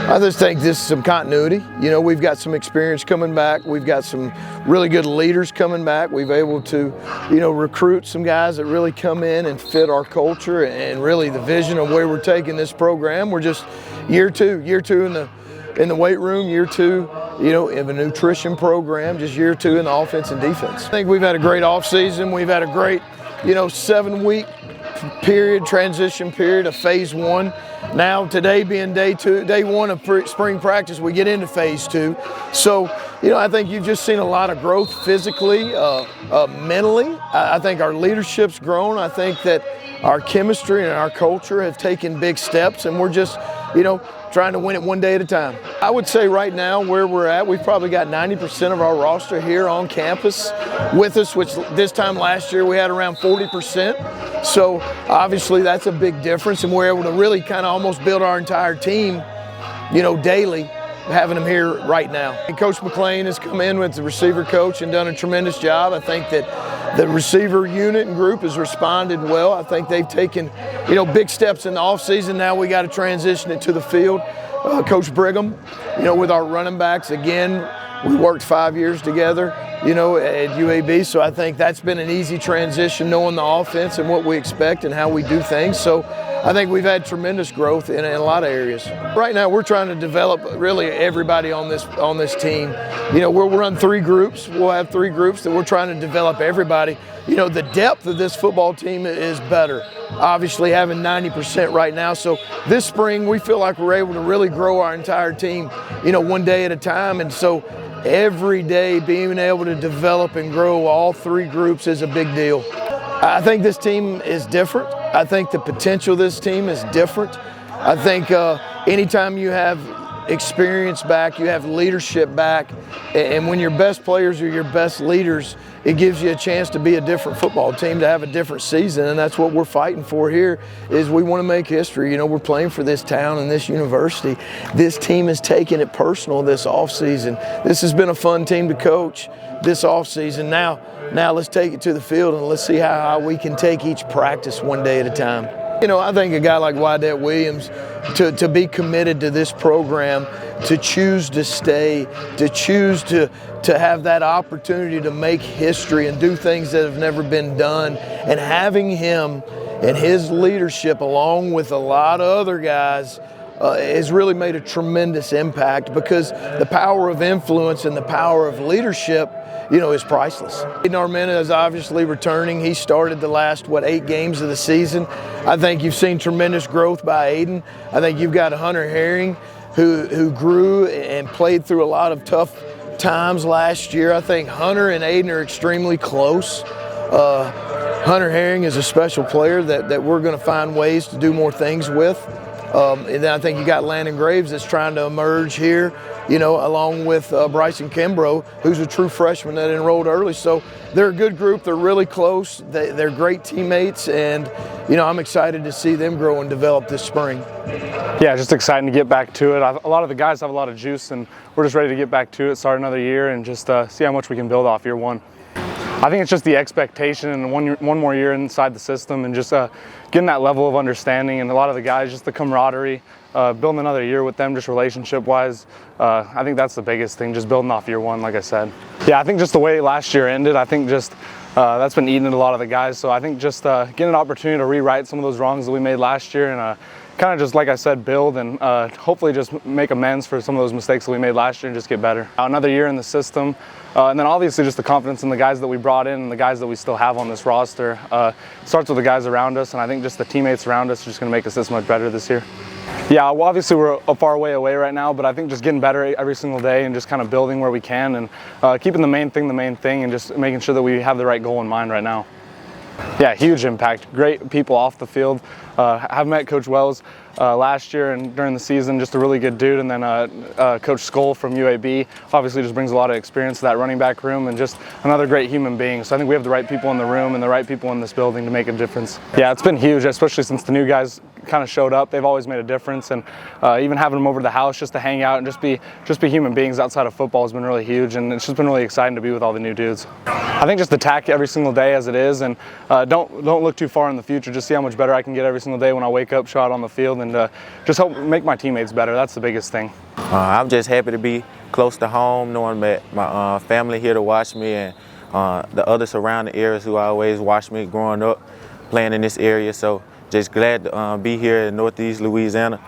I just think this is some continuity. You know, we've got some experience coming back. We've got some really good leaders coming back. We've able to, you know, recruit some guys that really come in and fit our culture and really the vision of where we're taking this program. We're just year two in the weight room, year two, you know, in a nutrition program, just year two in the offense and defense. I think we've had a great offseason. We've had a great, you know, 7-week period, transition period of phase one. Now today being day one of spring practice, we get into phase two. So, you know, I think you've just seen a lot of growth physically, mentally. I think our leadership's grown. I think that our chemistry and our culture have taken big steps, and we're just, you know, trying to win it one day at a time. I would say right now where we're at, we've probably got 90% of our roster here on campus with us, which this time last year we had around 40%. So obviously that's a big difference, and we're able to really kind of almost build our entire team, you know, daily, having them here right now. And Coach McLean has come in with the receiver coach and done a tremendous job. I think that the receiver unit and group has responded well. I think they've taken, you know, big steps in the offseason. Now we got to transition it to the field. Coach Brigham, you know, with our running backs, again, we worked 5 years together, you know, at UAB, so I think that's been an easy transition, knowing the offense and what we expect and how we do things. So I think we've had tremendous growth in a lot of areas. Right now we're trying to develop really everybody on this team. You know, we'll run 3 groups. We'll have 3 groups that we're trying to develop everybody. You know, the depth of this football team is better. Obviously having 90% right now. So this spring we feel like we're able to really grow our entire team, you know, one day at a time. And so every day being able to develop and grow all 3 groups is a big deal. I think this team is different. I think the potential of this team is different. I think anytime you have experience back, you have leadership back, and when your best players are your best leaders, it gives you a chance to be a different football team, to have a different season, and that's what we're fighting for here, is we want to make history. You know, we're playing for this town and this university. This team is taking it personal this offseason. This has been a fun team to coach this offseason. Now let's take it to the field and let's see how we can take each practice one day at a time. You know, I think a guy like Wydett Williams, to be committed to this program, to choose to stay, to choose to have that opportunity to make history and do things that have never been done, and having him and his leadership along with a lot of other guys has really made a tremendous impact, because the power of influence and the power of leadership, you know, is priceless. Aidan Armenta is obviously returning. He started the last, 8 games of the season. I think you've seen tremendous growth by Aidan. I think you've got Hunter Herring, who grew and played through a lot of tough times last year. I think Hunter and Aidan are extremely close. Hunter Herring is a special player that we're going to find ways to do more things with. And then I think you got Landon Graves that's trying to emerge here, you know, along with Bryson Kimbrough, who's a true freshman that enrolled early. So they're a good group. They're really close. They're great teammates, and, you know, I'm excited to see them grow and develop this spring. Yeah, just exciting to get back to it. A lot of the guys have a lot of juice, and we're just ready to get back to it, start another year, and just see how much we can build off year one. I think it's just the expectation and one more year inside the system, and just getting that level of understanding, and a lot of the guys, just the camaraderie, building another year with them, just relationship-wise. I think that's the biggest thing, just building off year one, like I said. Yeah, I think just the way last year ended, I think just that's been eating at a lot of the guys. So I think just getting an opportunity to rewrite some of those wrongs that we made last year, and kind of just, like I said, build and hopefully just make amends for some of those mistakes that we made last year and just get better. Another year in the system, and then obviously just the confidence in the guys that we brought in and the guys that we still have on this roster. Starts with the guys around us, and I think just the teammates around us are just going to make us this much better this year. Yeah, well, obviously we're a far way away right now, but I think just getting better every single day and just kind of building where we can, and keeping the main thing, and just making sure that we have the right goal in mind right now. Yeah, huge impact. Great people off the field. I've met Coach Wells last year and during the season, just a really good dude. And then Coach Skoll from UAB obviously just brings a lot of experience to that running back room, and just another great human being. So I think we have the right people in the room and the right people in this building to make a difference. Yeah, it's been huge, especially since the new guys kind of showed up. They've always made a difference, and even having them over to the house just to hang out and just be human beings outside of football has been really huge, and it's just been really exciting to be with all the new dudes. I think just attack every single day as it is, and don't look too far in the future. Just see how much better I can get every single day when I wake up, show out on the field, and and just help make my teammates better. That's the biggest thing. I'm just happy to be close to home, knowing that my family here to watch me, and the other surrounding areas who always watched me growing up, playing in this area. So just glad to be here in Northeast Louisiana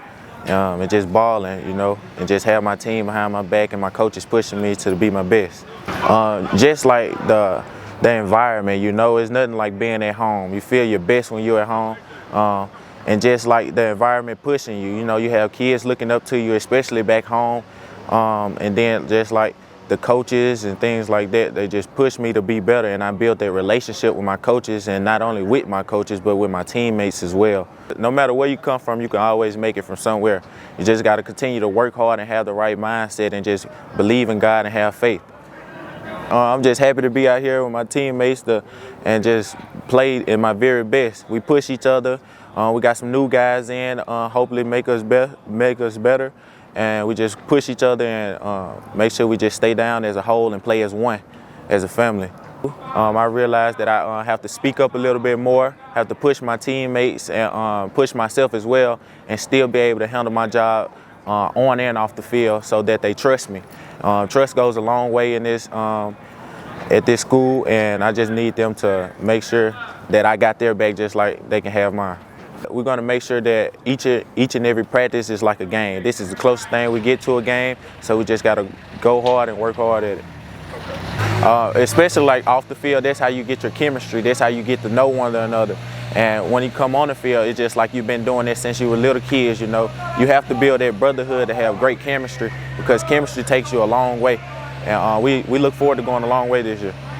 and just balling, you know, and just have my team behind my back and my coaches pushing me to be my best. Just like the environment, you know, it's nothing like being at home. You feel your best when you're at home. And just like the environment pushing you, you know, you have kids looking up to you, especially back home. And then just like the coaches and things like that, they just push me to be better. And I built that relationship with my coaches, and not only with my coaches, but with my teammates as well. No matter where you come from, you can always make it from somewhere. You just got to continue to work hard and have the right mindset and just believe in God and have faith. I'm just happy to be out here with my teammates and just play in my very best. We push each other. We got some new guys in, hopefully make us better. And we just push each other and make sure we just stay down as a whole and play as one, as a family. I realized that I have to speak up a little bit more, have to push my teammates and push myself as well, and still be able to handle my job on and off the field so that they trust me. Trust goes a long way in this at this school, and I just need them to make sure that I got their back just like they can have mine. We're going to make sure that each and every practice is like a game. This is the closest thing we get to a game, so we just got to go hard and work hard at it. Especially like off the field, that's how you get your chemistry. That's how you get to know one another. And when you come on the field, it's just like you've been doing this since you were little kids, you know. You have to build that brotherhood to have great chemistry, because chemistry takes you a long way. And we look forward to going a long way this year.